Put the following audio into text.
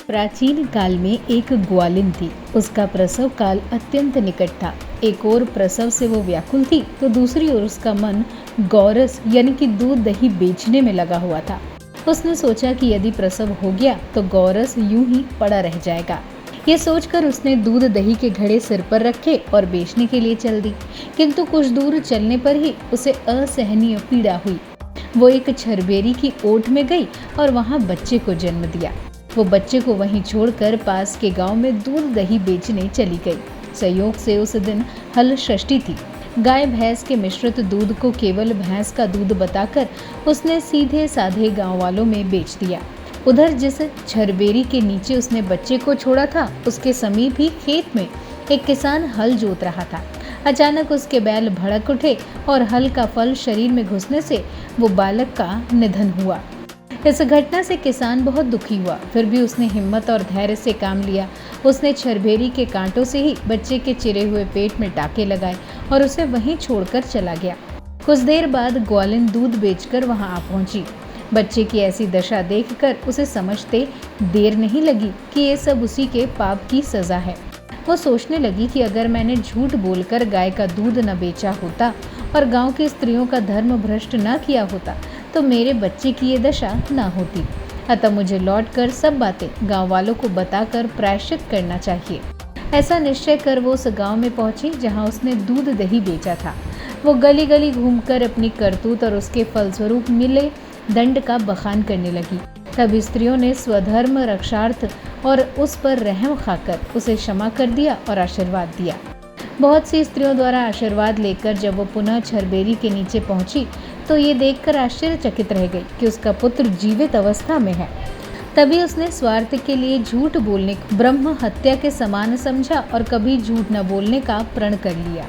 प्राचीन काल में एक ग्वालिन थी। उसका प्रसव काल अत्यंत निकट था। एक ओर प्रसव से वो व्याकुल थी तो दूसरी ओर उसका मन गौरस यानी कि दूध दही बेचने में लगा हुआ था। उसने सोचा कि यदि प्रसव हो गया तो गौरस यूं ही पड़ा रह जाएगा। ये सोचकर उसने दूध दही के घड़े सिर पर रखे और बेचने के लिए चल दी। किंतु कुछ दूर चलने पर ही उसे असहनीय पीड़ा हुई। वो एक छरबेरी की ओट में गई और वहां बच्चे को जन्म दिया। वो बच्चे को वहीं छोड़कर पास के गांव में दूध दही बेचने चली गई। संयोग से उस दिन हल षष्ठी थी। गाय भैंस के मिश्रित दूध को केवल भैंस का दूध बताकर उसने सीधे साधे गांव वालों में बेच दिया। उधर जिस छरबेरी के नीचे उसने बच्चे को छोड़ा था उसके समीप ही खेत में एक किसान हल जोत रहा था। अचानक उसके बैल भड़क उठे और हल का फल शरीर में घुसने से वो बालक का निधन हुआ। इस घटना से किसान बहुत दुखी हुआ, फिर भी उसने हिम्मत और धैर्य से काम लिया। उसने छरबेरी के कांटों से ही बच्चे के चिरे हुए पेट में टाके लगाए और उसे वहीं छोड़कर चला गया। कुछ देर बाद ग्वालिन दूध बेचकर वहां आ पहुंची। बच्चे की ऐसी दशा देखकर उसे समझते देर नहीं लगी कि ये सब उसी के पाप की सजा है। वो सोचने लगी कि अगर मैंने झूठ बोलकर गाय का दूध न बेचा होता और गांव की स्त्रियों का धर्म भ्रष्ट न किया होता तो मेरे बच्चे की ये दशा न होती। अतः मुझे लौटकर सब बातें गांव वालों को बताकर प्रायश्चित करना चाहिए। ऐसा निश्चय कर वो उस गांव में पहुंची जहां उसने दूध दही बेचा था। वो गली गली घूमकर अपनी करतूत और उसके फलस्वरूप मिले दंड का बखान करने लगी। तब स्त्रियों ने स्वधर्म रक्षार्थ और उस पर रहम खाकर उसे क्षमा कर दिया और आशीर्वाद दिया। बहुत सी स्त्रियों द्वारा आशीर्वाद लेकर जब वो पुनः छरबेरी के नीचे पहुंची तो ये देखकर आश्चर्यचकित रह गई कि उसका पुत्र जीवित अवस्था में है। तभी उसने स्वार्थ के लिए झूठ बोलने को ब्रह्म हत्या के समान समझा और कभी झूठ न बोलने का प्रण कर लिया।